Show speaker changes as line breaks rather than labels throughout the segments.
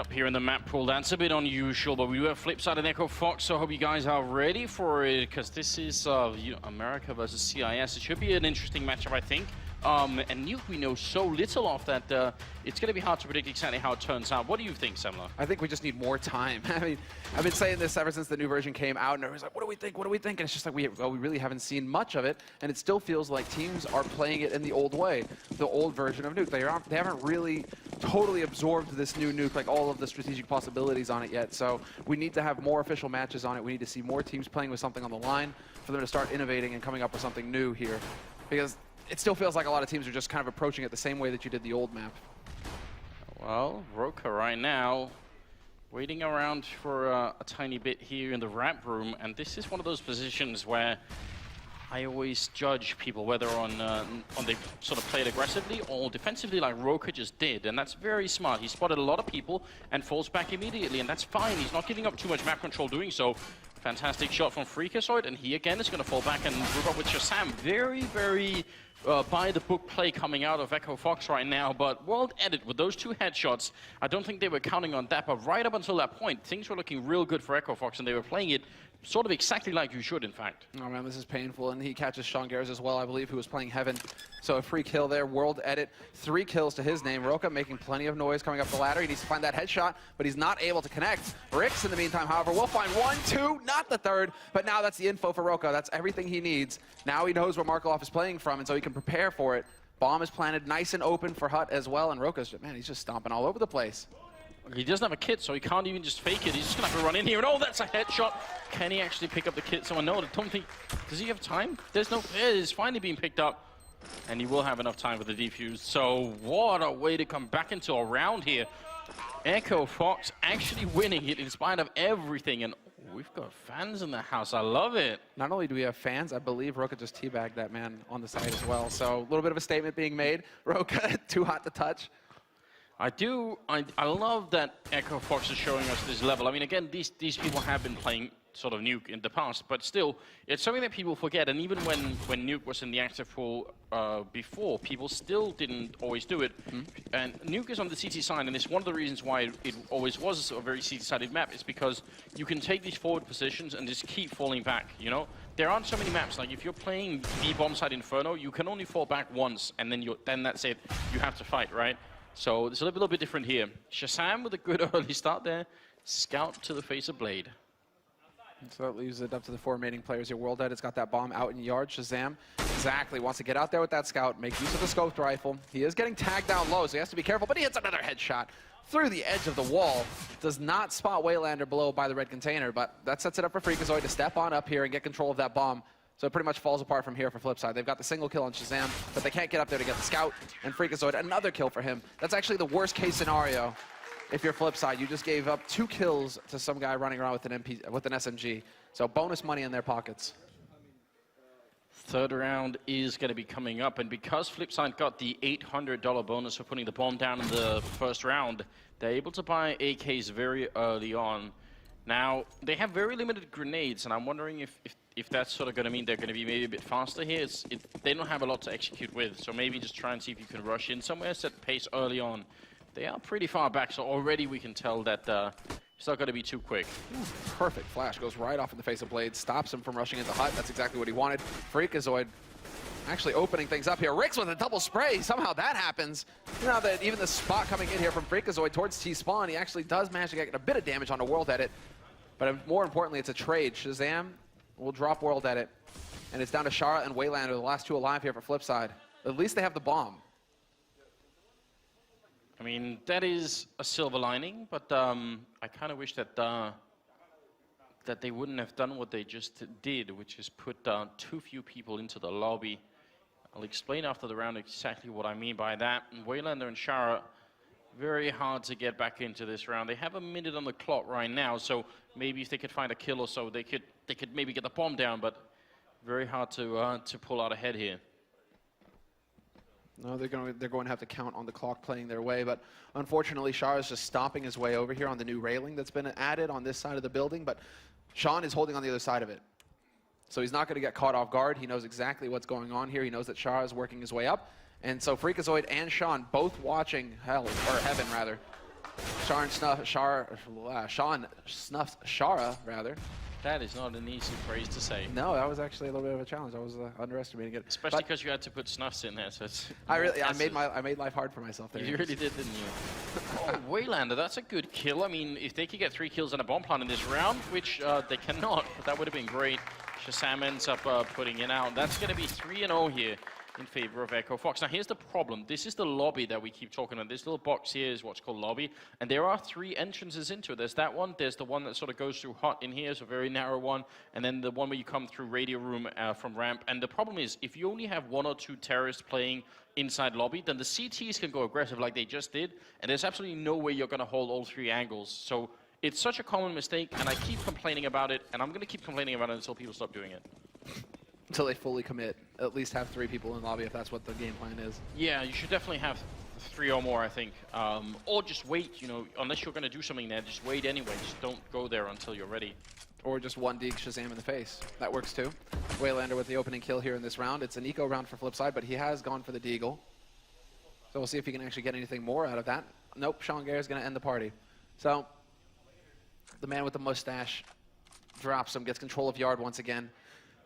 up here in the map pool. That's a bit unusual, but we do have FlipSid and Echo Fox, so I hope you guys are ready for it, because this is America versus CIS. It should be an interesting matchup, I think. And Nuke, we know so little of that it's going to be hard to predict exactly how it turns out. What do you think, Semler?
I think we just need more time. I mean, I've been saying this ever since the new version came out, and everyone's like, what do we think? What do we think? And it's just like, we really haven't seen much of it, and it still feels like teams are playing it in the old way, the old version of Nuke. They haven't really totally absorbed this new Nuke, like all of the strategic possibilities on it yet. So we need to have more official matches on it. We need to see more teams playing with something on the line for them to start innovating and coming up with something new here. Because it still feels like a lot of teams are just kind of approaching it the same way that you did the old map.
Well, Roka right now waiting around for a tiny bit here in the ramp room, and this is one of those positions where I always judge people whether on they sort of play it aggressively or defensively, like Roka just did, and that's very smart. He spotted a lot of people and falls back immediately, and that's fine. He's not giving up too much map control doing so. Fantastic shot from FlipSid, and he again is going to fall back and group up with Shazam. Very, very by-the-book play coming out of Echo Fox right now, but World Edit with those two headshots, I don't think they were counting on that, but right up until that point, things were looking real good for Echo Fox, and they were playing it sort of exactly like you should, in fact.
Oh man, this is painful, and he catches Sean Garrett as well, I believe, who was playing Heaven. So a free kill there, World Edit, 3 kills to his name. Roka making plenty of noise coming up the ladder. He needs to find that headshot, but he's not able to connect. Rix, in the meantime, however, will find 1, 2, not the third, but now that's the info for Roka. That's everything he needs. Now he knows where Markov is playing from, and so he can prepare for it. Bomb is planted nice and open for Hut as well, and Roka's, man, he's just stomping all over the place.
He doesn't have a kit, so he can't even just fake it. He's just going to have to run in here, and oh, that's a headshot. Can he actually pick up the kit? Someone know. I don't think... Does he have time? There's no... It is finally being picked up, and he will have enough time for the defuse. So what a way to come back into a round here. Echo Fox actually winning it in spite of everything, and we've got fans in the house. I love it. Not
only do we have fans, I believe Roka just teabagged that man on the side as well. So a little bit of a statement being made. Roka, too hot to touch.
I love that Echo Fox is showing us this level. I mean, again, these people have been playing sort of Nuke in the past, but still, it's something that people forget. And even when Nuke was in the active pool before, people still didn't always do it. And Nuke is on the CT side, and it's one of the reasons why it always was a very CT-sided map, is because you can take these forward positions and just keep falling back, you know? There aren't so many maps, like if you're playing the bomb side Inferno, you can only fall back once, and then that's it. You have to fight, right? So it's a little bit different here. Shazam with a good early start there. Scout to the face of Blade.
So that leaves it up to the 4 remaining players here. World Edit's got that bomb out in yard. Shazam exactly wants to get out there with that scout, make use of the scoped rifle. He is getting tagged down low, so he has to be careful, but he hits another headshot through the edge of the wall. Does not spot Waylander below by the red container, but that sets it up for FlipSid to step on up here and get control of that bomb. So it pretty much falls apart from here for FlipSid. They've got the single kill on Shazam, but they can't get up there to get the scout. And FlipSid, another kill for him. That's actually the worst case scenario if you're FlipSid. You just gave up 2 kills to some guy running around with an SMG. So bonus money in their pockets.
Third round is going to be coming up, and because FlipSid got the $800 bonus for putting the bomb down in the first round, they're able to buy AKs very early on. Now, they have very limited grenades, and I'm wondering if that's sort of going to mean they're going to be maybe a bit faster here. They don't have a lot to execute with, so maybe just try and see if you can rush in somewhere, set the pace early on. They are pretty far back, so already we can tell that it's not going to be too quick.
Perfect flash, goes right off in the face of Blade, stops him from rushing into Hut. That's exactly what he wanted. FlipSid actually opening things up here. Rix with a double spray, somehow that happens. Now that even the spot coming in here from FlipSid towards T-Spawn, he actually does manage to get a bit of damage on a World Edit. But more importantly, it's a trade. Shazam will drop World Edit, and it's down to Shara and Waylander, the last 2 alive here for FlipSid. At least they have the bomb.
I mean, that is a silver lining, but I kind of wish that that they wouldn't have done what they just did, which is put too few people into the lobby. I'll explain after the round exactly what I mean by that. And Waylander and Shara, very hard to get back into this round. They have a minute on the clock right now, so maybe if they could find a kill or so, they could maybe get the bomb down, but very hard to pull out ahead here.
No, they're going to have to count on the clock playing their way, but unfortunately, Shara's just stomping his way over here on the new railing that's been added on this side of the building, but Sean is holding on the other side of it. So he's not going to get caught off guard. He knows exactly what's going on here. He knows that Shara is working his way up. And so FlipSid and Sean both watching Heaven rather. Sean snuffs Shara, rather.
That is not an easy phrase to say.
No, that was actually a little bit of a challenge. I was underestimating it.
Especially because you had to put snuffs in there, so it's...
I made life hard for myself there.
You really did, didn't you? Oh, Waylander, that's a good kill. I mean, if they could get 3 kills and a bomb plant in this round, which they cannot, but that would have been great. Shazam ends up putting it out. That's going to be 3-0 here in favor of Echo Fox. Now, here's the problem. This is the lobby that we keep talking about. This little box here is what's called lobby, and there are 3 entrances into it. There's that one, there's the one that sort of goes through hot in here, so a very narrow one, and then the one where you come through radio room from ramp. And the problem is, if you only have 1 or 2 terrorists playing inside lobby, then the CTs can go aggressive like they just did, and there's absolutely no way you're going to hold all 3 angles. So it's such a common mistake, and I keep complaining about it, and I'm going to keep complaining about it until people stop doing it.
Until they fully commit. At least have 3 people in lobby if that's what the game plan is.
Yeah, you should definitely have 3 or more, I think. Or just wait, you know, unless you're going to do something there, just wait anyway. Just don't go there until you're ready.
Or just 1D Shazam in the face. That works too. Waylander with the opening kill here in this round. It's an eco round for FlipSid, but he has gone for the deagle. So we'll see if he can actually get anything more out of that. Nope, Sean Gare is going to end the party. So the man with the mustache drops him, gets control of Yard once again.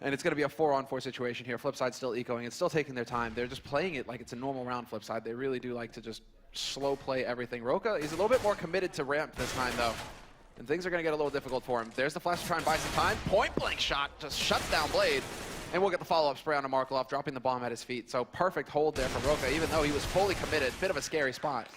And it's going to be a 4-on-4 situation here. FlipSide still ecoing. It's still taking their time. They're just playing it like it's a normal round, FlipSide. They really do like to just slow play everything. Roka is a little bit more committed to ramp this time, though. And things are going to get a little difficult for him. There's the flash to try and buy some time. Point-blank shot just shuts down Blade. And we'll get the follow-up spray onto Markelov, dropping the bomb at his feet. So perfect hold there from Roka, even though he was fully committed. Bit of a scary spot.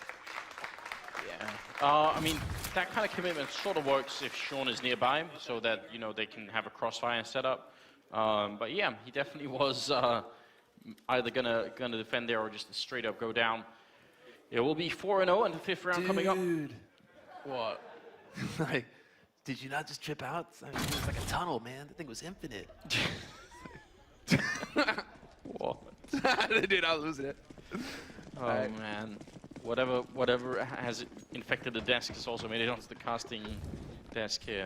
Yeah. I mean, that kind of commitment sort of works if Sean is nearby, so that, you know, they can have a crossfire set up. But yeah, he definitely was either gonna defend there or just straight up go down. It will be 4-0 and the 5th round coming up.
Dude.
What?
Like, did you not just trip out? I mean, it was like a tunnel, man. The thing was infinite.
What?
Dude, I was losing it.
Oh man. Whatever has infected the desk has also made it onto the casting desk here.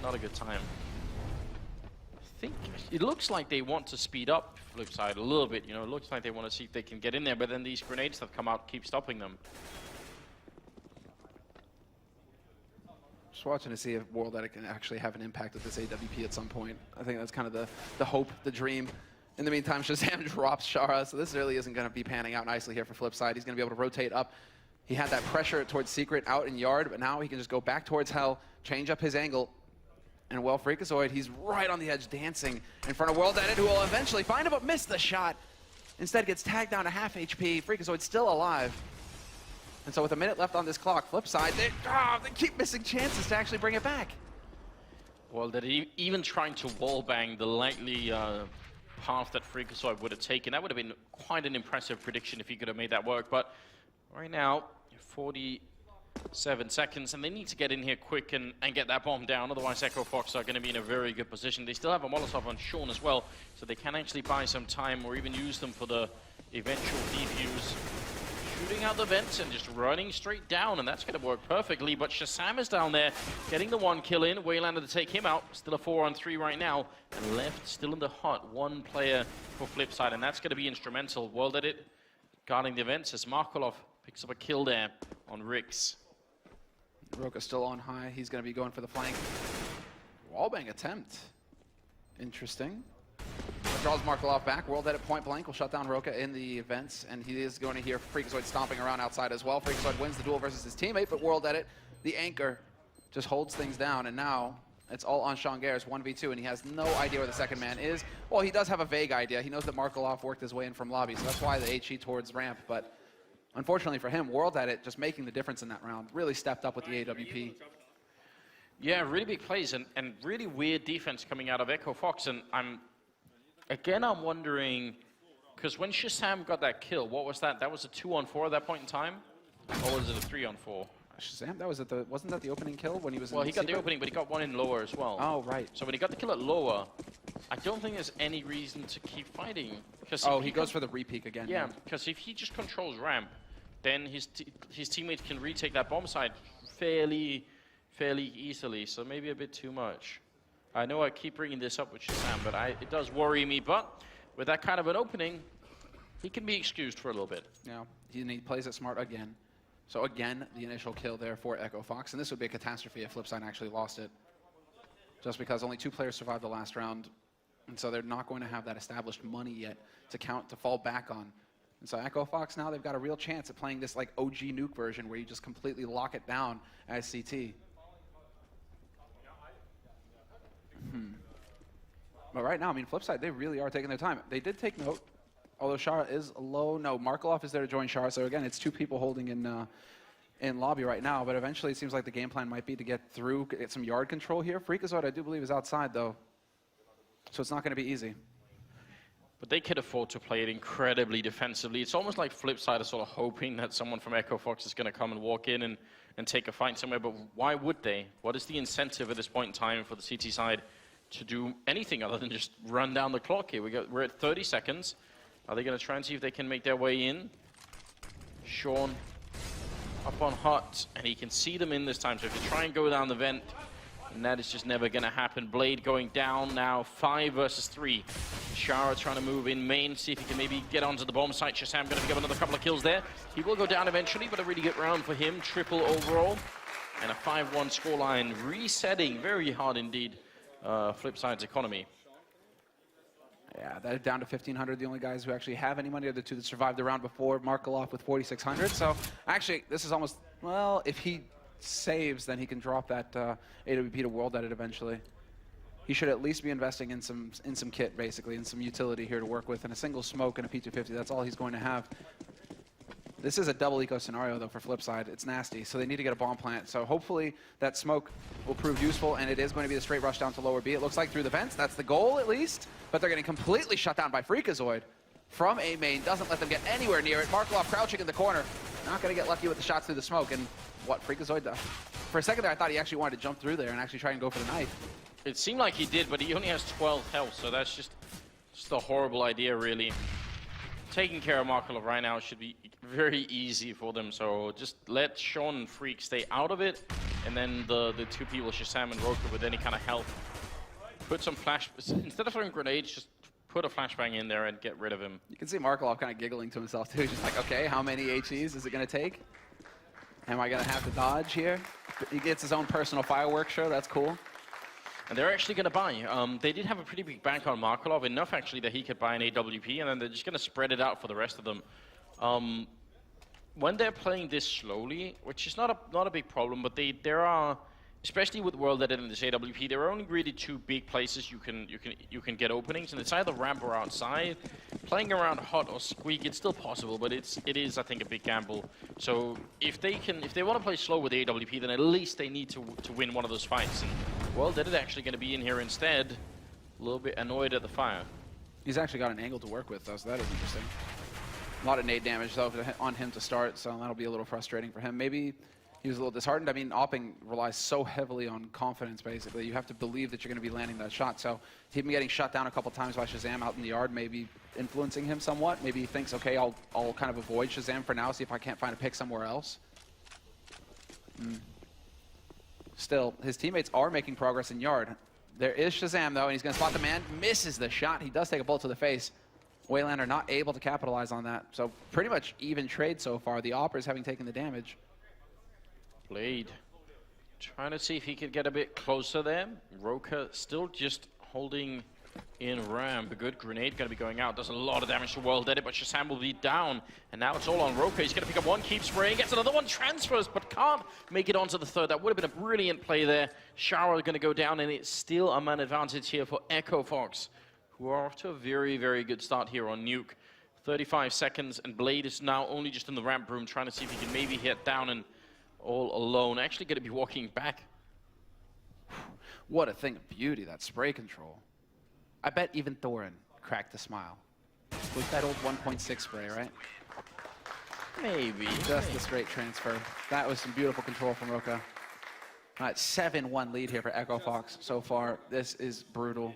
Not a good time. I think it looks like they want to speed up FlipSid a little bit. You know, it looks like they want to see if they can get in there, but then these grenades that come out keep stopping them.
Just watching to see if World Edit can actually have an impact with this AWP at some point. I think that's kind of the hope, the dream. In the meantime, Shazam drops Shara, so this really isn't going to be panning out nicely here for FlipSid. He's going to be able to rotate up. He had that pressure towards Secret out in Yard, but now he can just go back towards Hell, change up his angle. And well, Freakazoid, he's right on the edge dancing in front of World Edit, who will eventually find him, but miss the shot. Instead gets tagged down to half HP. Freakazoid still alive. And so with a minute left on this clock, FlipSid, they keep missing chances to actually bring it back.
Well, they're even trying to wallbang the likely path that Freakazoid would have taken. That would have been quite an impressive prediction if he could have made that work. But right now, 47 seconds, and they need to get in here quick and get that bomb down. Otherwise, Echo Fox are going to be in a very good position. They still have a Molotov on Sean as well, so they can actually buy some time or even use them for the eventual defuse. Shooting out the vents and just running straight down, and that's going to work perfectly. But Shazam is down there, getting the 1 kill in. Waylander to take him out. Still a 4-on-3 right now. And left, still in the hot, 1 player for FlipSid, and that's going to be instrumental. World Edit guarding the vents as Markelov picks up a kill there on Rix.
Roka still on high. He's going to be going for the flank. Wallbang attempt. Interesting. Draws Markelov back. World Edit point blank will shut down Roka in the vents, and he is going to hear Freakazoid stomping around outside as well. Freakazoid wins the duel versus his teammate, but World Edit, the anchor, just holds things down, and now it's all on Sean Gare's 1v2, and he has no idea where the second man is. Well, he does have a vague idea. He knows that Markelov worked his way in from lobby, so that's why the HE towards ramp, but unfortunately for him, World Edit just making the difference in that round, really stepped up with the AWP.
Yeah, really big plays and really weird defense coming out of Echo Fox, and I'm wondering, because when Shazam got that kill, what was that? That was a 2-on-4 at that point in time? Or was it a 3-on-4?
Shazam, that was at wasn't that the opening kill when he was in
Well, he got
secret?
the opening, but he got 1 in lower as well.
Oh, right.
So when he got the kill at lower, I don't think there's any reason to keep fighting.
Oh, he goes for the repeak again.
Yeah, because if he just controls ramp, then his teammates can retake that bomb side fairly easily, so maybe a bit too much. I know I keep bringing this up with Shazam, but it does worry me. But with that kind of an opening, he can be excused for a little bit.
Yeah, he plays it smart again. So again, the initial kill there for Echo Fox, and this would be a catastrophe if FlipSid actually lost it. Just because only 2 players survived the last round, and so they're not going to have that established money yet to fall back on. And so Echo Fox now, they've got a real chance at playing this like OG nuke version where you just completely lock it down as CT. But right now, I mean, FlipSid, they really are taking their time. They did take note, although Shara is low. No, Markelov is there to join Shara. So again, it's 2 people holding in lobby right now. But eventually, it seems like the game plan might be to get through, get some yard control here. Freakazoid, I do believe, is outside though, so it's not going to be easy.
But they could afford to play it incredibly defensively. It's almost like FlipSid is sort of hoping that someone from Echo Fox is going to come and walk in and take a fight somewhere. But why would they? What is the incentive at this point in time for the CT side to do anything other than just run down the clock here? We're at 30 seconds. Are they going to try and see if they can make their way in? Sean up on Hut, and he can see them in this time. So if you try and go down the vent, and that is just never going to happen. Blade going down now, 5 versus 3. Shara trying to move in main, see if he can maybe get onto the bomb site. Shazam going to pick up another couple of kills there. He will go down eventually, but a really good round for him. Triple overall, and a 5-1 scoreline, resetting very hard indeed FlipSid's economy.
Yeah, they're down to 1,500. The only guys who actually have any money are the 2 that survived the round before. Markelov with 4,600. So actually, this is almost, well, if he saves, then he can drop that AWP to World Edit eventually. He should at least be investing in some kit, basically, and some utility here to work with, and a single smoke and a P250. That's all he's going to have. This is a double eco scenario, though, for FlipSid. It's nasty, so they need to get a bomb plant. So hopefully that smoke will prove useful, and it is going to be the straight rush down to lower B. It looks like through the vents. That's the goal, at least. But they're getting completely shut down by Freakazoid from A main. Doesn't let them get anywhere near it. Markelov crouching in the corner. Not going to get lucky with the shots through the smoke. And what Freakazoid does. For a second there, I thought he actually wanted to jump through there and actually try and go for the knife.
It seemed like he did, but he only has 12 health, so that's just a horrible idea, really. Taking care of Markelov right now should be very easy for them, so just let Sean and Freak stay out of it, and then the 2 people, Shazam and Roka, with any kind of health. Put some flash, instead of throwing grenades, just put a flashbang in there and get rid of him.
You can see Markelov kind of giggling to himself too, just like, okay, how many HEs is it going to take? Am I going to have to dodge here? He gets his own personal fireworks show, that's cool.
And they're actually going to buy. They did have a pretty big bank on Markelov, enough actually that he could buy an AWP, and then they're just going to spread it out for the rest of them. When they're playing this slowly, which is not a big problem, but there are, especially with World Edit and this AWP, there are only really 2 big places you can get openings, and it's either ramp or outside. Playing around Hot or Squeak, it's still possible, but it is I think a big gamble. So if they want to play slow with the AWP, then at least they need to win one of those fights. And World Edit actually going to be in here instead, a little bit annoyed at the fire.
He's actually got an angle to work with though, so that is interesting. A lot of nade damage though on him to start, so that'll be a little frustrating for him. Maybe he was a little disheartened. I mean, opping relies so heavily on confidence, basically. You have to believe that you're going to be landing that shot. So him getting shut down a couple times by Shazam out in the yard, maybe influencing him somewhat. Maybe he thinks, okay, I'll kind of avoid Shazam for now, see if I can't find a pick somewhere else. Still, his teammates are making progress in yard. There is Shazam, though, and he's going to spot the man. Misses the shot. He does take a bullet to the face. Waylander not able to capitalize on that. So pretty much even trade so far. The Oppers having taken the damage.
Blade trying to see if he could get a bit closer there. Roka still just holding in ramp. A good grenade going to be going out. Does a lot of damage to World Edit, but Shazam will be down. And now it's all on Roka. He's going to pick up one, keep spraying, gets another one, transfers, but can't make it onto the third. That would have been a brilliant play there. Shower going to go down, and it's still a man advantage here for Echo Fox, who are off to a very, very good start here on Nuke. 35 seconds, and Blade is now only just in the ramp room, trying to see if he can maybe hit down and all alone. Actually going to be walking back.
What a thing of beauty, that spray control. I bet even Thorin cracked a smile. With that old 1.6 spray, right?
Maybe.
Just a straight transfer. That was some beautiful control from Roka. All right, 7-1 lead here for Echo Fox so far. This is brutal.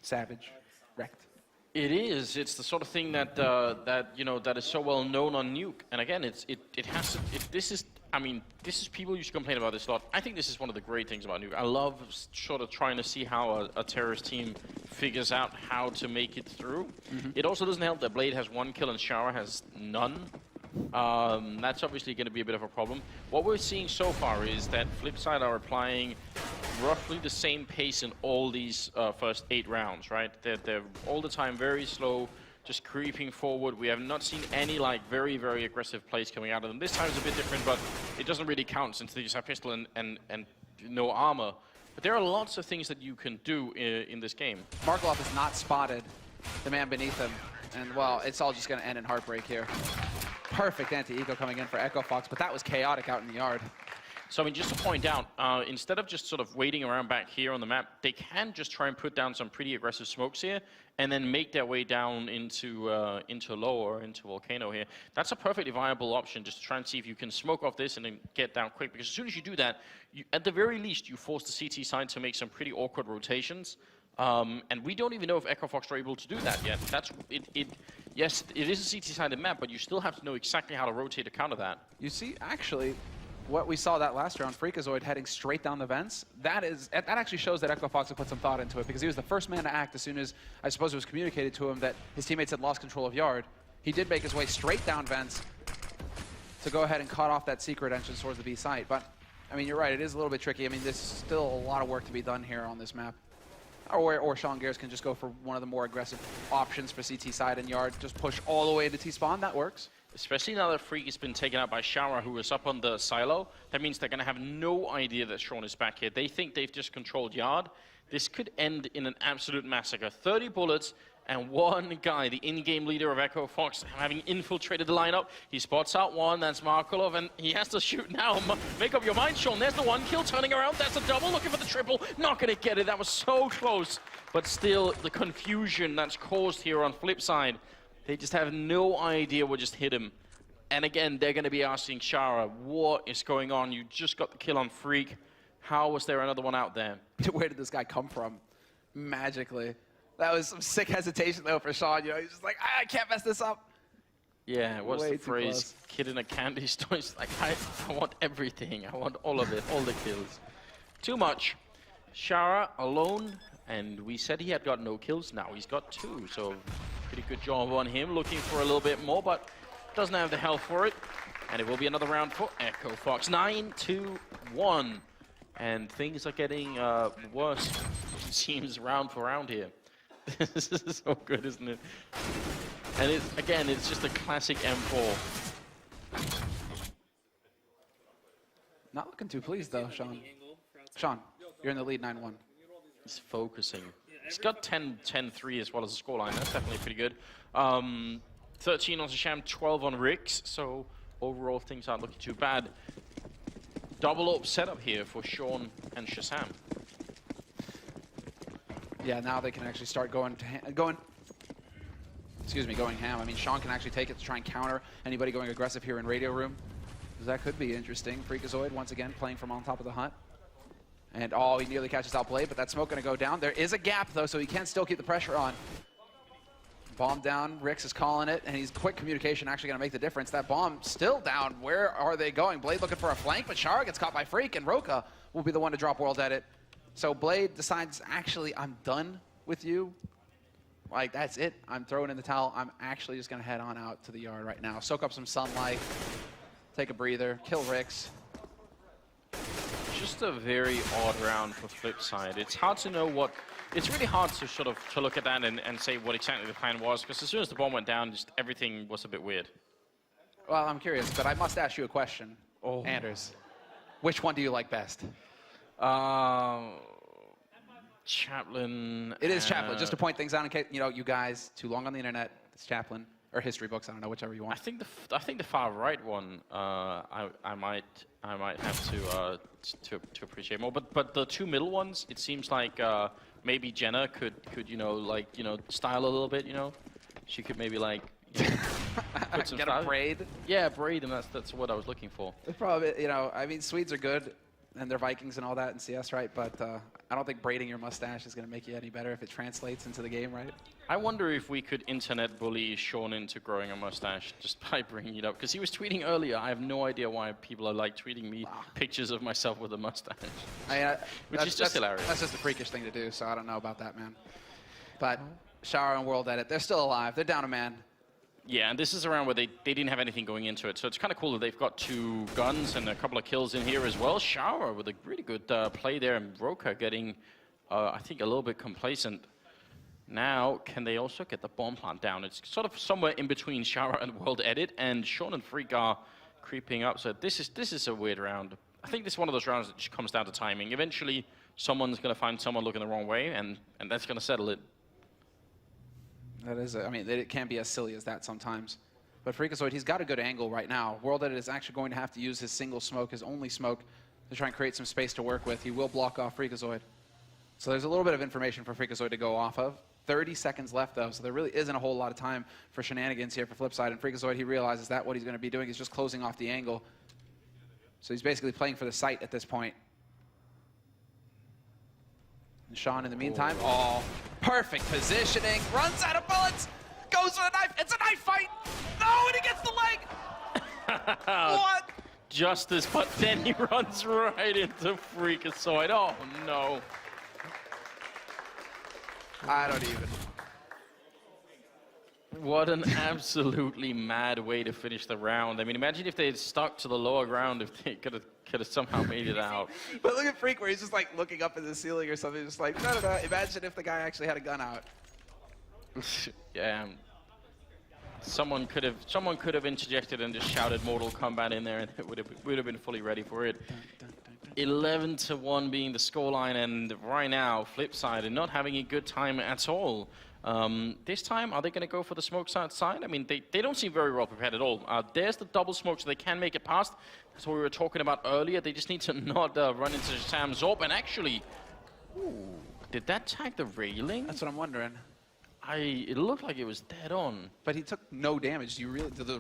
Savage. Wrecked.
It is. It's the sort of thing that that is so well known on Nuke. And again, this is people used to complain about this a lot. I think this is one of the great things about Nuke. I love sort of trying to see how a terrorist team figures out how to make it through. It also doesn't help that Blade has 1 kill and Shower has none. That's obviously going to be a bit of a problem. What we're seeing so far is that FlipSid are applying roughly the same pace in all these first 8 rounds, right? They're all the time very slow, just creeping forward. We have not seen any like very, very aggressive plays coming out of them. This time it's a bit different, but it doesn't really count since they just have pistol and no armor. But there are lots of things that you can do in this game.
Markov has not spotted the man beneath him. And, well, it's all just going to end in heartbreak here. Perfect anti-eco coming in for Echo Fox, but that was chaotic out in the yard.
So, I mean, just to point out, instead of just sort of waiting around back here on the map, they can just try and put down some pretty aggressive smokes here and then make their way down into lower, into Volcano here. That's a perfectly viable option, just to try and see if you can smoke off this and then get down quick. Because as soon as you do that, at the very least, you force the CT side to make some pretty awkward rotations. And we don't even know if Echo Fox are able to do that yet. Yes, it is a CT-sided map, but you still have to know exactly how to rotate to counter that.
You see, actually, what we saw that last round, Freakazoid heading straight down the vents, that actually shows that Echo Fox had put some thought into it, because he was the first man to act as soon as, I suppose it was communicated to him that his teammates had lost control of yard. He did make his way straight down vents to go ahead and cut off that secret entrance towards the B site. But, I mean, you're right, it is a little bit tricky. I mean, there's still a lot of work to be done here on this map. Or Sean Gears can just go for one of the more aggressive options for CT side and yard. Just push all the way into T-spawn. That works.
Especially now that Freak has been taken out by Shara, who was up on the silo. That means they're going to have no idea that Sean is back here. They think they've just controlled yard. This could end in an absolute massacre. 30 bullets and one guy, the in-game leader of Echo Fox, having infiltrated the lineup. He spots out one, that's Markolov, and he has to shoot now. Make up your mind, Sean. There's the one kill, turning around. That's a double, looking for the triple. Not going to get it. That was so close. But still, the confusion that's caused here on FlipSid, they just have no idea what just hit him. And again, they're going to be asking Shara, what is going on? You just got the kill on Freak. How was there another one out there?
Where did this guy come from? Magically. That was some sick hesitation, though, for Sean. You know, he's just like, I can't mess this up.
Yeah, what's
Way
the
too
phrase?
close.
Kid in a candy store. It's like, I want everything. I want all of it, all the kills. Too much. Shara alone, and we said he had got no kills. Now he's got 2, so pretty good job on him. Looking for a little bit more, but doesn't have the health for it. And it will be another round for Echo Fox. 9-2-1. And things are getting worse, it seems, round for round here. This is so good, isn't it? And it's just a classic M4.
Not looking too pleased, though, Sean. Sean, you're in the lead 9-1.
He's focusing. He's got 10-3 as well as a scoreline. That's definitely pretty good. 13 on Sham, 12 on Rix. So overall, things aren't looking too bad. Double up setup here for Sean and Shazam.
Yeah, now they can actually start going ham. I mean, Sean can actually take it to try and counter anybody going aggressive here in Radio Room. That could be interesting. Freakazoid, once again, playing from on top of the hut. And, oh, he nearly catches out Blade, but that smoke going to go down. There is a gap, though, so he can still keep the pressure on. Bomb down, Rix is calling it, and he's quick communication actually going to make the difference. That bomb still down. Where are they going? Blade looking for a flank, but Shara gets caught by Freak, and Roka will be the one to drop World Edit. So Blade decides, actually, I'm done with you. Like, that's it. I'm throwing in the towel. I'm actually just going to head on out to the yard right now. Soak up some sunlight, take a breather, kill Rix.
Just a very odd round for FlipSid. It's hard to know what... It's really hard to sort of look at that and say what exactly the plan was, because as soon as the bomb went down, just everything was a bit weird.
Well, I'm curious, but I must ask you a question, Anders. Which one do you like best?
Chaplain.
It is Chaplain. Just to point things out in case, you know, you guys, too long on the internet, it's Chaplain. Or history books, I don't know, whichever you want.
I think the far right one, I might have to appreciate more. But the 2 middle ones, it seems like maybe Jenna could style a little bit. You know, she could maybe like put some
get a braid.
Yeah, braid, and that's what I was looking for.
It's probably, you know, I mean, Swedes are good, and they're Vikings and all that in CS, right? But I don't think braiding your mustache is going to make you any better if it translates into the game, right?
I wonder if we could internet bully Sean into growing a mustache just by bringing it up. Because he was tweeting earlier. I have no idea why people are like tweeting me pictures of myself with a mustache. Which is just hilarious.
That's just a freakish thing to do, so I don't know about that, man. But Shara and World Edit, they're still alive. They're down a man.
Yeah, and this is around where they didn't have anything going into it. So it's kind of cool that they've got 2 guns and a couple of kills in here as well. Shower with a really good play there, and Roka getting, I think, a little bit complacent. Now, can they also get the bomb plant down? It's sort of somewhere in between Shower and World Edit, and Sean and Freak are creeping up. So this is a weird round. I think this is one of those rounds that just comes down to timing. Eventually, someone's going to find someone looking the wrong way, and that's going to settle it.
That is, I mean, it can be as silly as that sometimes. But Freakazoid, he's got a good angle right now. World Edit is actually going to have to use his single smoke, his only smoke, to try and create some space to work with. He will block off Freakazoid. So there's a little bit of information for Freakazoid to go off of. 30 seconds left, though, so there really isn't a whole lot of time for shenanigans here for FlipSid. And Freakazoid, he realizes that what he's going to be doing is just closing off the angle. So he's basically playing for the site at this point. And Sean, in the meantime, perfect positioning, runs out of bullets, goes for the knife. It's a knife fight. No, and he gets the leg. What?
Justice, but then he runs right into Freakazoid. Oh, no.
I don't even.
What an absolutely mad way to finish the round. I mean, imagine if they had stuck to the lower ground, if they could have somehow made it out.
But look at Freak, where he's just like looking up at the ceiling or something, just like, no. Imagine if the guy actually had a gun out.
Yeah. Someone could have interjected and just shouted Mortal Kombat in there, and it would have been fully ready for it. 11-1 being the scoreline, and right now, FlipSid are not having a good time at all. This time, are they going to go for the smokes outside? I mean, they don't seem very well prepared at all. There's the double smoke, so they can make it past. That's what we were talking about earlier. They just need to not run into Sam Zorb. And actually, did that tag the railing?
That's what I'm wondering.
It looked like it was dead on.
But he took no damage. Do you really? Does the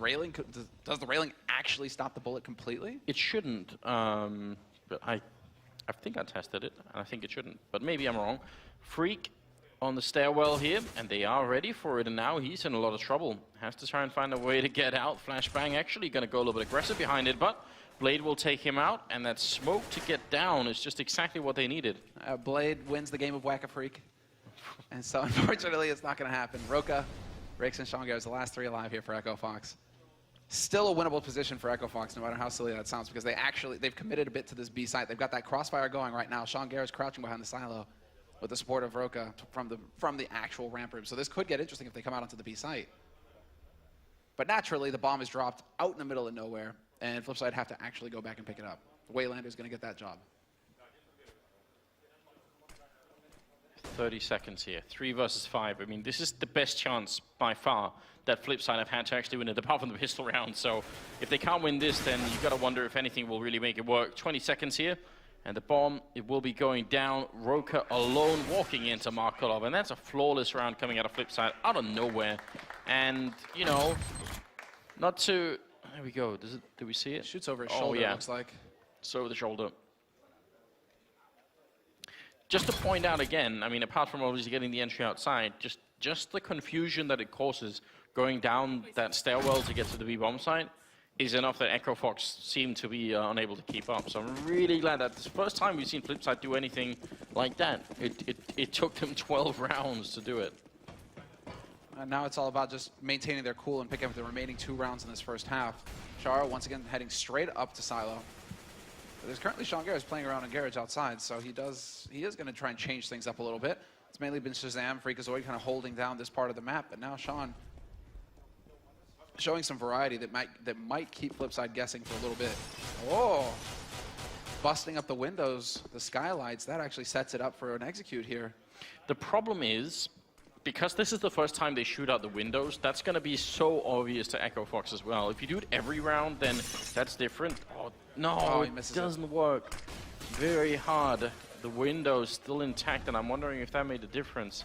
railing actually stop the bullet completely?
It shouldn't. But I think I tested it, and I think it shouldn't. But maybe I'm wrong. Freak on the stairwell here, and they are ready for it, and now he's in a lot of trouble. Has to try and find a way to get out. Flashbang actually going to go a little bit aggressive behind it, but Blade will take him out, and that smoke to get down is just exactly what they needed.
Blade wins the game of Whack-A-Freak, and so unfortunately it's not going to happen. Roka, Rix, and Sean Garrett's the last 3 alive here for Echo Fox. Still a winnable position for Echo Fox, no matter how silly that sounds, because they've committed a bit to this B site. They've got that crossfire going right now. Sean Garrett's crouching behind the silo with the support of Roka from the actual ramp room. So this could get interesting if they come out onto the B site. But naturally, the bomb is dropped out in the middle of nowhere, and FlipSid have to actually go back and pick it up. Waylander's going to get that job.
30 seconds here, 3 versus 5. I mean, this is the best chance by far that FlipSid have had to actually win it, apart from the pistol round. So if they can't win this, then you've got to wonder if anything will really make it work. 20 seconds here, and the bomb, it will be going down. Roka alone walking into Markolov, and that's a flawless round coming out of FlipSid out of nowhere. And, you know, not to... There we go. Do we see it?
Shoots over his shoulder,
yeah.
Looks like.
It's over the shoulder. Just to point out again, I mean, apart from obviously getting the entry outside, just the confusion that it causes going down that stairwell to get to the B-bomb site is enough that Echo Fox seemed to be unable to keep up. So I'm really glad that it's the first time we've seen FlipSid do anything like that. It took them 12 rounds to do it.
And now it's all about just maintaining their cool and picking up the remaining 2 rounds in this first half. Chara once again heading straight up to Silo. There's currently Sean Garrett playing around in Garage outside, so he is going to try and change things up a little bit. It's mainly been Shazam, Freakazoid kind of holding down this part of the map, but now Sean showing some variety that might keep FlipSid guessing for a little bit. Oh, busting up the windows, the skylights, that actually sets it up for an execute here.
The problem is, because this is the first time they shoot out the windows, that's going to be so obvious to Echo Fox as well. If you do it every round, then that's different. Oh, no, it doesn't work. Very hard. The window's still intact, and I'm wondering if that made a difference.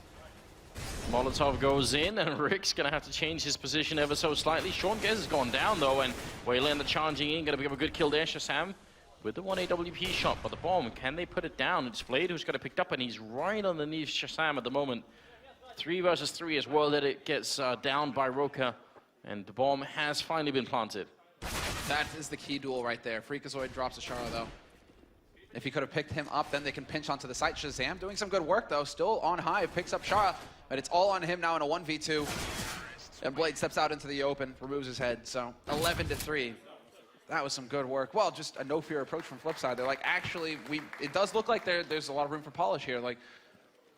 Molotov goes in, and Rick's going to have to change his position ever so slightly. Sean Gez has gone down, though, and Waylander charging in. Going to pick up a good kill there, Shazam, with the 1 AWP shot. But the bomb, can they put it down? It's Blade who's got it picked up, and he's right underneath Shazam at the moment. 3 versus 3 as well, that it gets down by Roka, and the bomb has finally been planted.
That is the key duel right there. Freakazoid drops a Shara, though. If he could have picked him up, then they can pinch onto the site. Shazam doing some good work, though. Still on high, picks up Shara, but it's all on him now in a 1v2. And Blade steps out into the open, removes his head. So 11-3. That was some good work. Well, just a no-fear approach from FlipSid. They're like, actually, it does look like there's a lot of room for polish here. Like,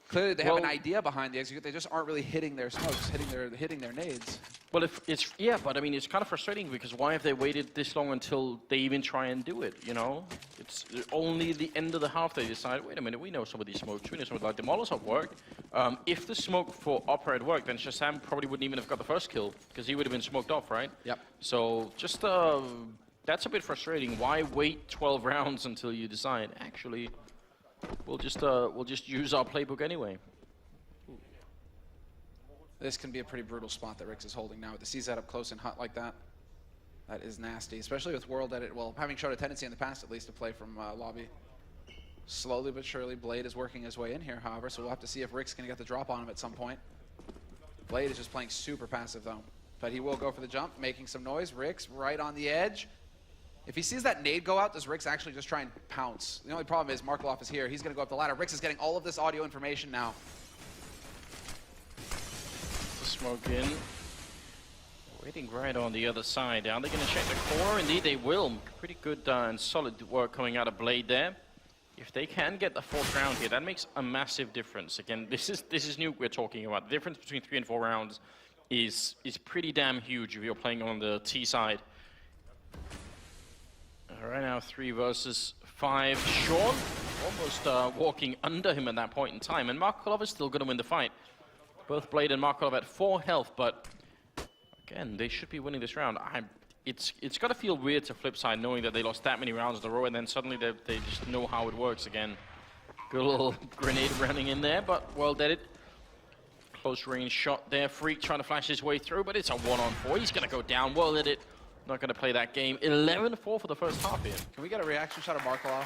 clearly they have an idea behind the execute. They just aren't really hitting their smokes, hitting their nades.
Well, but I mean, it's kind of frustrating because why have they waited this long until they even try and do it, you know? It's only the end of the half they decide, wait a minute, we know some of these smokes, we know some of like the Molotov work. If the smoke for Opera had worked, then Shazam probably wouldn't even have got the first kill because he would have been smoked off, right?
Yep.
So just, that's a bit frustrating. Why wait 12 rounds until you decide, actually, we'll just use our playbook anyway.
This can be a pretty brutal spot that Rix is holding now with the CZ up close and hot like that. That is nasty, especially with World Edit, well, having showed a tendency in the past at least to play from lobby. Slowly but surely, Blade is working his way in here, however, so we'll have to see if Rix can get the drop on him at some point. Blade is just playing super passive though, but he will go for the jump, making some noise. Rix right on the edge. If he sees that nade go out, does Rix actually just try and pounce? The only problem is Markelov is here. He's going to go up the ladder. Rix is getting all of this audio information now.
Smoke in. Waiting right on the other side. Are they going to check the core? Indeed, they will. Pretty good and solid work coming out of Blade there. If they can get the 4th round here, that makes a massive difference. Again, this is Nuke we're talking about. The difference between 3 and 4 rounds is pretty damn huge if you're playing on the T side. Right now, 3 versus 5. Sean almost walking under him at that point in time, and Markelov is still going to win the fight. Both Blade and Markelov at 4 health, but again, they should be winning this round. It's got to feel weird to FlipSid knowing that they lost that many rounds in a row, and then suddenly they just know how it works again. Good little grenade running in there, but well did it. Close range shot there. Freak trying to flash his way through, but it's a 1-on-4. He's going to go down. Well did it. Not going to play that game. 11-4 for the first half here.
Can we get a reaction shot of Markelov?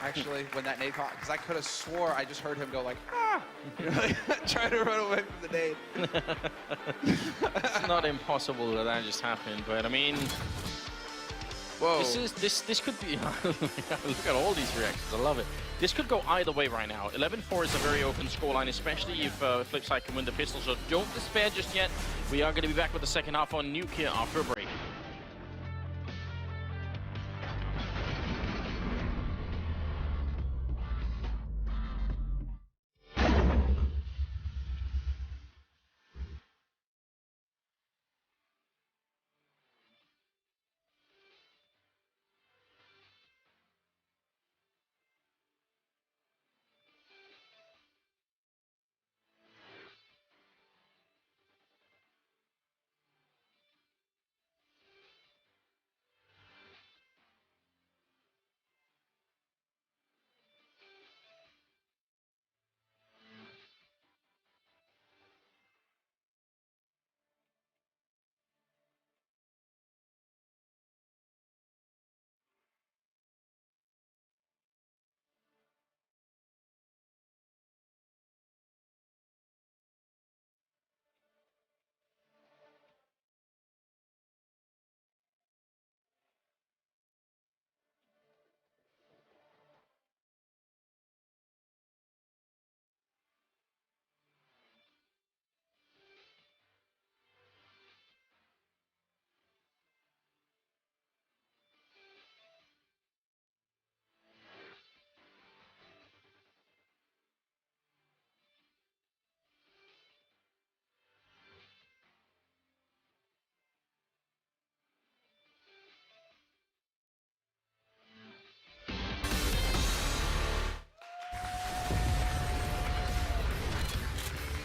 Actually, when that nade caught, because I could have swore I just heard him go like, ah! You know, like, trying to run away from the nade.
It's not impossible that just happened, but I mean,
whoa.
This could be. Look at all these reactions. I love it. This could go either way right now. 11-4 is a very open scoreline, especially if FlipSid can win the pistol. So don't despair just yet. We are going to be back with the second half on Nuke here after a break.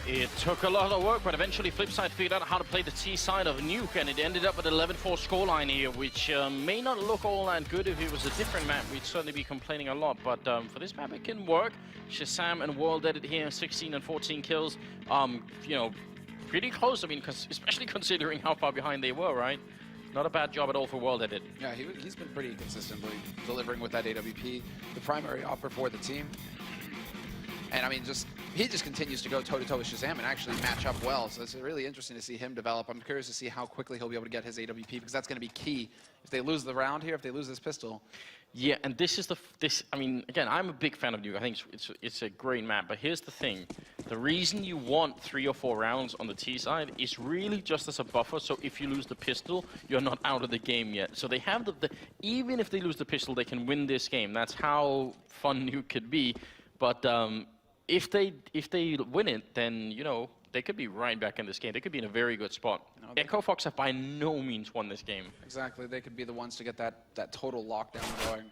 It took a lot of work, but eventually FlipSid figured out how to play the T side of Nuke, and it ended up with an 11-4 scoreline here, which may not look all that good. If it was a different map, we'd certainly be complaining a lot, but for this map, it can work. Shazam and World Edit here, 16 and 14 kills. You know, pretty close, I mean, especially considering how far behind they were, right? Not a bad job at all for World Edit.
Yeah, he's been pretty consistently delivering with that AWP, the primary offer for the team. And I mean, he just continues to go toe-to-toe with Shazam and actually match up well. So it's really interesting to see him develop. I'm curious to see how quickly he'll be able to get his AWP, because that's going to be key. If they lose the round here, if they lose this pistol.
Yeah, and this is I mean, again, I'm a big fan of Nuke. I think it's a great map. But here's the thing. The reason you want 3 or 4 rounds on the T side is really just as a buffer. So if you lose the pistol, you're not out of the game yet. So they have even if they lose the pistol, they can win this game. That's how fun Nuke could be. But if they win it, then, you know, they could be right back in this game. They could be in a very good spot. Echo Fox have by no means won this game.
Exactly. They could be the ones to get that total lockdown going.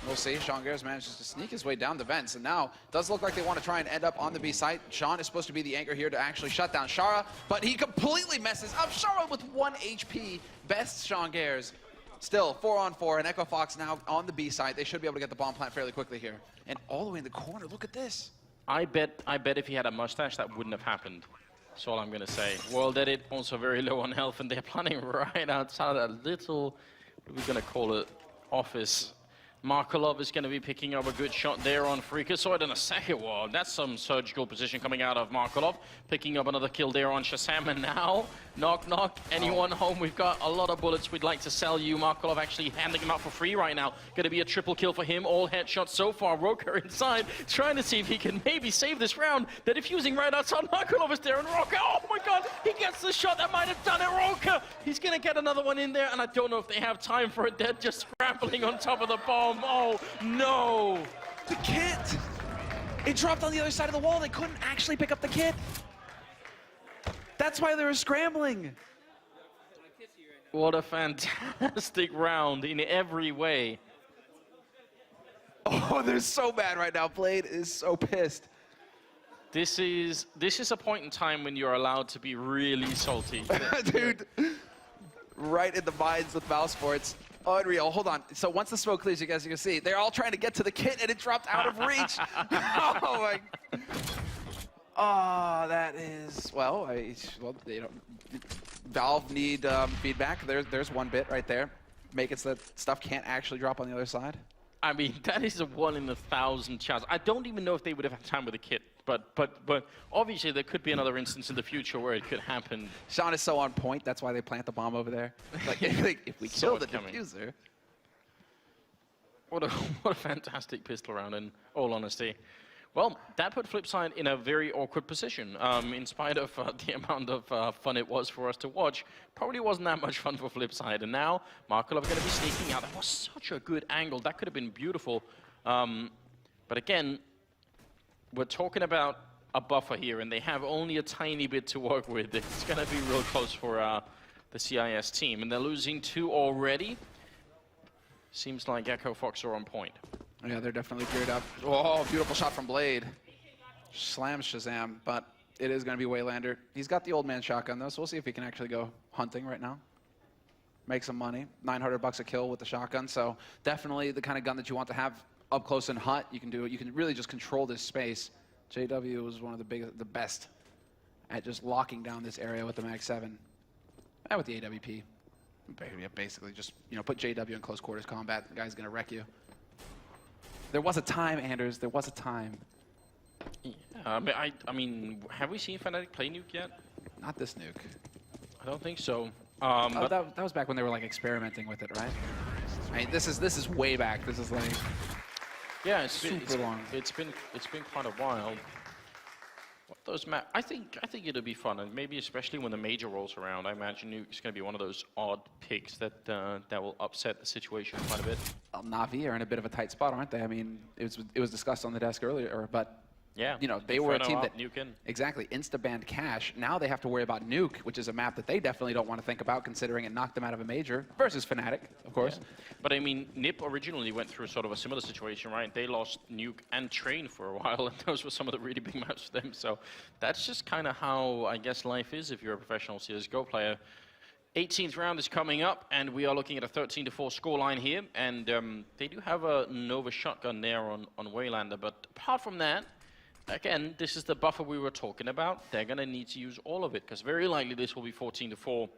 We'll see. Sean Gares manages to sneak his way down the vents, and now it does look like they want to try and end up on the B site. Sean is supposed to be the anchor here to actually shut down Shara, but he completely messes up Shara with 1 HP. Best Sean Gares. Still, 4-on-4, and Echo Fox now on the B site. They should be able to get the bomb plant fairly quickly here. And all the way in the corner, look at this.
I bet if he had a mustache, that wouldn't have happened. That's all I'm going to say. World Edit, also very low on health, and they're planning right outside that little, what are we going to call it, office. Markolov is going to be picking up a good shot there on Freakazoid, and a second one. That's some surgical position coming out of Markolov. Picking up another kill there on Shazam, and now, knock, knock, anyone home? We've got a lot of bullets we'd like to sell you. Markolov actually handing them out for free right now. Going to be a triple kill for him. All headshots so far. Roker inside, trying to see if he can maybe save this round. They're defusing right outside. Markolov is there, and Roker, oh my god, he gets the shot that might have done it. Roker, he's going to get another one in there, and I don't know if they have time for it. They're just scrambling on top of the bomb. Oh, no.
The kit! It dropped on the other side of the wall. They couldn't actually pick up the kit. That's why they were scrambling.
What a fantastic round in every way.
Oh, they're so mad right now. Blade is so pissed.
This is a point in time when you're allowed to be really salty.
Dude, right in the minds with Mouse Sports. Unreal. Hold on. So once the smoke clears, you guys can see, they're all trying to get to the kit, and it dropped out of reach. Oh, my. Oh, that is, well, you know, Valve need feedback. There's 1 bit right there. Make it so that stuff can't actually drop on the other side.
I mean, that is a 1 in 1,000 chance. I don't even know if they would have had time with the kit, but obviously there could be another instance in the future where it could happen.
Sean is so on point. That's why they plant the bomb over there. Like, if we kill the diffuser.
What a fantastic pistol round, in all honesty. Well, that put FlipSid in a very awkward position. In spite of the amount of fun it was for us to watch, probably wasn't that much fun for FlipSid. And now, Markolov going to be sneaking out. That was such a good angle. That could have been beautiful. But again, we're talking about a buffer here, and they have only a tiny bit to work with. It's going to be real close for the CIS team. And they're losing 2 already. Seems like Echo Fox are on point.
Yeah, they're definitely geared up. Oh, beautiful shot from Blade. Slams Shazam, but it is going to be Waylander. He's got the old man shotgun, though, so we'll see if he can actually go hunting right now. Make some money. $900 a kill with the shotgun, so definitely the kind of gun that you want to have up close and hut. You can do it. You can really just control this space. JW was one of the best at just locking down this area with the Mag 7. And with the AWP. Basically just, you know, put JW in close quarters combat. The guy's going to wreck you. There was a time, Anders. There was a time.
Yeah, I mean, have we seen Fnatic play Nuke yet?
Not this Nuke.
I don't think so.
Oh, that was back when they were like experimenting with it, right? I mean, this is way back. This is like super long.
It's been quite a while. What those I think it'll be fun, and maybe especially when the major rolls around. I imagine Nuke's going to be one of those odd picks that that will upset the situation quite a bit.
Na'Vi are in a bit of a tight spot, aren't they? I mean, it was discussed on the desk earlier, but
yeah,
you know, they were a team that
Nuke
exactly insta-banned Cash. Now they have to worry about Nuke, which is a map that they definitely don't want to think about, considering it knocked them out of a major versus Fnatic, of course.
Yeah. But I mean, NiP originally went through sort of a similar situation, right? They lost Nuke and Train for a while, and those were some of the really big maps for them. So that's just kind of how I guess life is if you're a professional CS:GO player. 18th round is coming up, and we are looking at a 13-4 scoreline here. And they do have a Nova shotgun there on Waylander, but apart from that. Again, this is the buffer we were talking about. They're going to need to use all of it, because very likely this will be 14-4,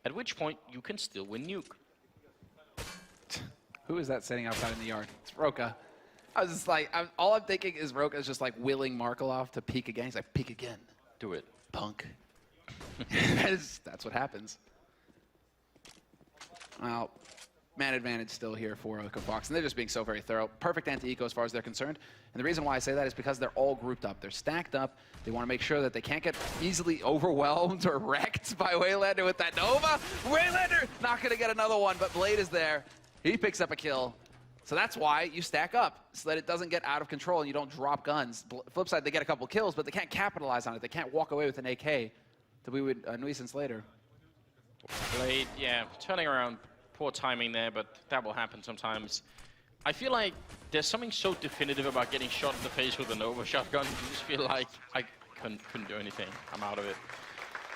at which point you can still win Nuke.
Who is that sitting outside in the yard? It's Roka. I was just like, all I'm thinking is Roka is just like willing Markelov to peek again. He's like, peek again.
Do it.
Punk. That's what happens. Well, man advantage still here for Liquifox, and they're just being so very thorough. Perfect anti-eco as far as they're concerned. And the reason why I say that is because they're all grouped up. They're stacked up. They want to make sure that they can't get easily overwhelmed or wrecked by Waylander with that Nova. Waylander not going to get another one, but Blade is there. He picks up a kill. So that's why you stack up, so that it doesn't get out of control and you don't drop guns. Flip side, they get a couple kills, but they can't capitalize on it. They can't walk away with an AK to be with a nuisance later.
Blade, yeah, turning around. Poor timing there, but that will happen sometimes. I feel like there's something so definitive about getting shot in the face with a Nova shotgun. You just feel like I couldn't do anything. I'm out of it.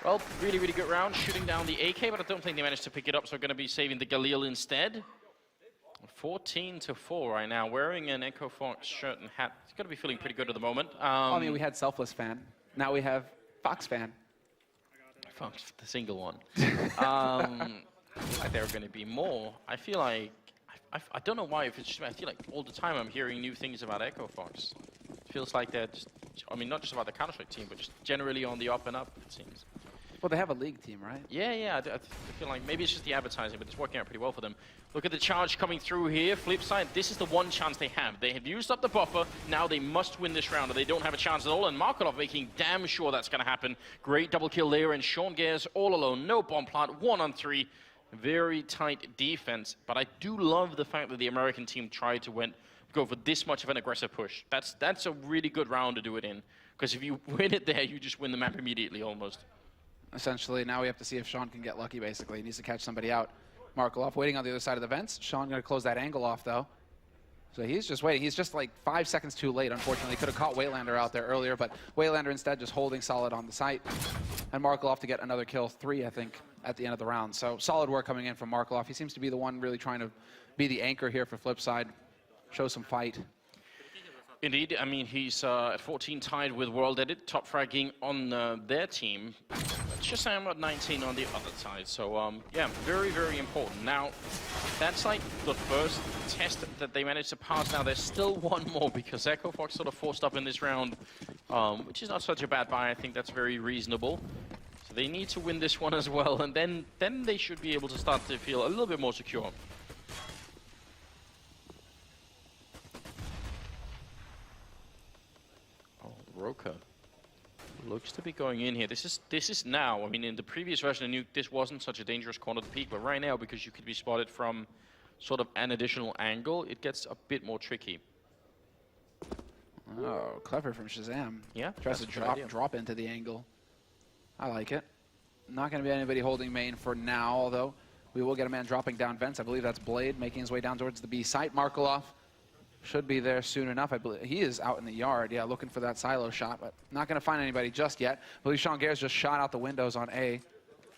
Well, really, really good round shooting down the AK, but I don't think they managed to pick it up, so we're going to be saving the Galil instead. 14-4 right now, wearing an Echo Fox shirt and hat. He's going to be feeling pretty good at the moment.
I mean, we had Selfless Fan. Now we have Fox Fan.
Fox, the single one. Like there are going to be more. I feel like, I don't know why, if it's just, I feel like all the time I'm hearing new things about Echo Fox. It feels like they're just, I mean, not just about the Counter-Strike team, but just generally on the up and up, it seems.
Well, they have a league team, right?
Yeah, I feel like maybe it's just the advertising, but it's working out pretty well for them. Look at the charge coming through here. FlipSid, this is the one chance they have. They have used up the buffer. Now they must win this round, or they don't have a chance at all. And Markelov making damn sure that's going to happen. Great double kill there, and Sean Gares all alone. No bomb plant, 1-on-3. Very tight defense. But I do love the fact that the American team tried to go for this much of an aggressive push. That's a really good round to do it in. Because if you win it there, you just win the map immediately almost.
Essentially, now we have to see if Sean can get lucky, basically. He needs to catch somebody out. Markelov waiting on the other side of the vents. Sean going to close that angle off, though. So he's just waiting. He's just like 5 seconds too late, unfortunately. He could have caught Waylander out there earlier, but Waylander instead just holding solid on the site. And Markelov to get another kill, 3, I think, at the end of the round. So solid work coming in from Markelov. He seems to be the one really trying to be the anchor here for FlipSid. Show some fight.
Indeed, I mean, he's at 14 tied with World Edit, top fragging on their team. Shazam at 19 on the other side, so yeah, very, very important. Now, that's like the first test that they managed to pass. Now, there's still one more because Echo Fox sort of forced up in this round, which is not such a bad buy. I think that's very reasonable. So they need to win this one as well, and then they should be able to start to feel a little bit more secure. Oh, Roka looks to be going in here. This is now, I mean, in the previous version of Nuke, this wasn't such a dangerous corner to peek, but right now, because you could be spotted from sort of an additional angle, it gets a bit more tricky.
Oh, clever from Shazam.
Yeah.
Tries to drop into the angle. I like it. Not going to be anybody holding main for now, although we will get a man dropping down vents. I believe that's Blade making his way down towards the B site. Markelov should be there soon enough. I believe he is out in the yard, yeah, looking for that silo shot, but not going to find anybody just yet. I believe Sean Gares just shot out the windows on A.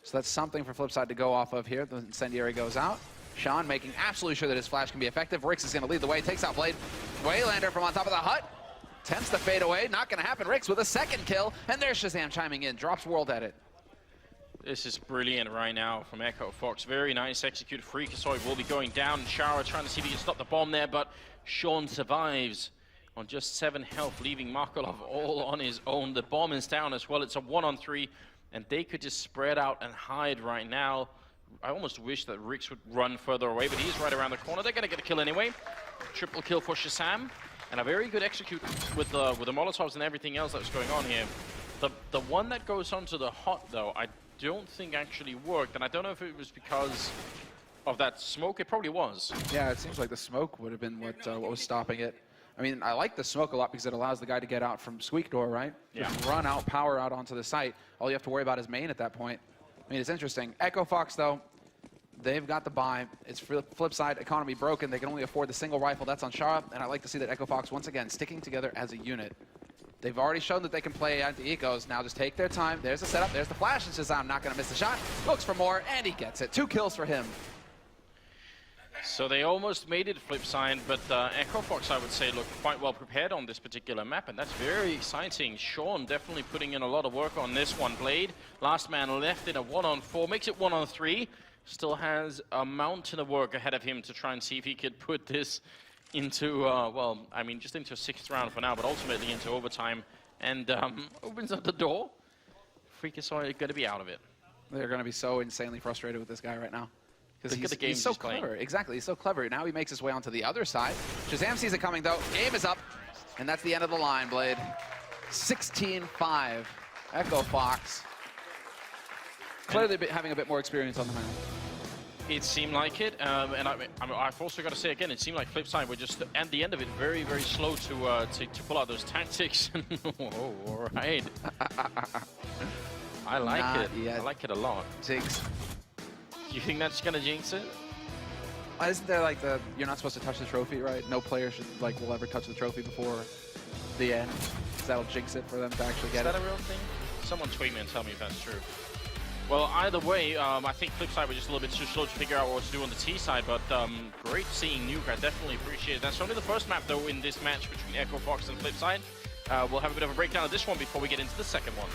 So that's something for FlipSid to go off of here. The incendiary goes out. Sean making absolutely sure that his flash can be effective. Rix is going to lead the way, takes out Blade. Waylander from on top of the hut. Attempts to fade away, not going to happen. Rix with a second kill, and there's Shazam chiming in, drops World Edit.
This is brilliant right now from Echo Fox. Very nice executed. Freakazoid will be going down. Shara trying to see if he can stop the bomb there, but Sean survives on just 7 health, leaving Markelov all on his own. The bomb is down as well. It's a 1-on-3, and they could just spread out and hide right now. I almost wish that Rix would run further away, but he's right around the corner. They're going to get a kill anyway. Triple kill for Shazam, and a very good execute with the Molotovs and everything else that was going on here. The one that goes onto the hot, though, I don't think actually worked, and I don't know if it was because of that smoke. It probably was.
Yeah, it seems like the smoke would have been what was stopping it. I mean, I like the smoke a lot because it allows the guy to get out from Squeak Door, right?
Yeah.
Just run out, power out onto the site. All you have to worry about is main at that point. I mean, it's interesting. Echo Fox, though, they've got the buy. It's FlipSid, economy broken. They can only afford the single rifle. That's on Shara, and I like to see that Echo Fox, once again, sticking together as a unit. They've already shown that they can play anti-ecos. Now just take their time. There's the setup. There's the flash. And Shazam not going to miss the shot. Looks for more, and he gets it. 2 kills for him.
So they almost made it FlipSid, but Echo Fox, I would say, looked quite well prepared on this particular map, and that's very exciting. Sean definitely putting in a lot of work on this one. Blade, last man left in a 1-on-4, makes it 1-on-3. Still has a mountain of work ahead of him to try and see if he could put this into, well, I mean, just into a 6th round for now, but ultimately into overtime, and opens up the door. Freakus are going to be out of it.
They're going to be so insanely frustrated with this guy right now. Because
Look at the games
he's so
he's playing.
clever. Exactly, he's so clever. Now he makes his way onto the other side. Shazam sees it coming, though. Game is up, and that's the end of the line, Blade. 16-5. Echo Fox. Clearly having a bit more experience on the mound.
It seemed like it, and I've also got to say again, it seemed like FlipSid were just at the end of it very, very slow to pull out those tactics. Oh, all right. I like it.
Yet.
I like it a lot.
Jinx.
You think that's gonna jinx it?
Isn't there like you're not supposed to touch the trophy, right? No player will ever touch the trophy before the end. Because that'll jinx it for them to actually get it.
Is that a real thing? Someone tweet me and tell me if that's true. Well, either way, I think FlipSid were just a little bit too slow to figure out what to do on the T side, but great seeing Nuke. I definitely appreciate it. That's only the first map, though, in this match between Echo Fox and FlipSid. We'll have a bit of a breakdown of this one before we get into the second one.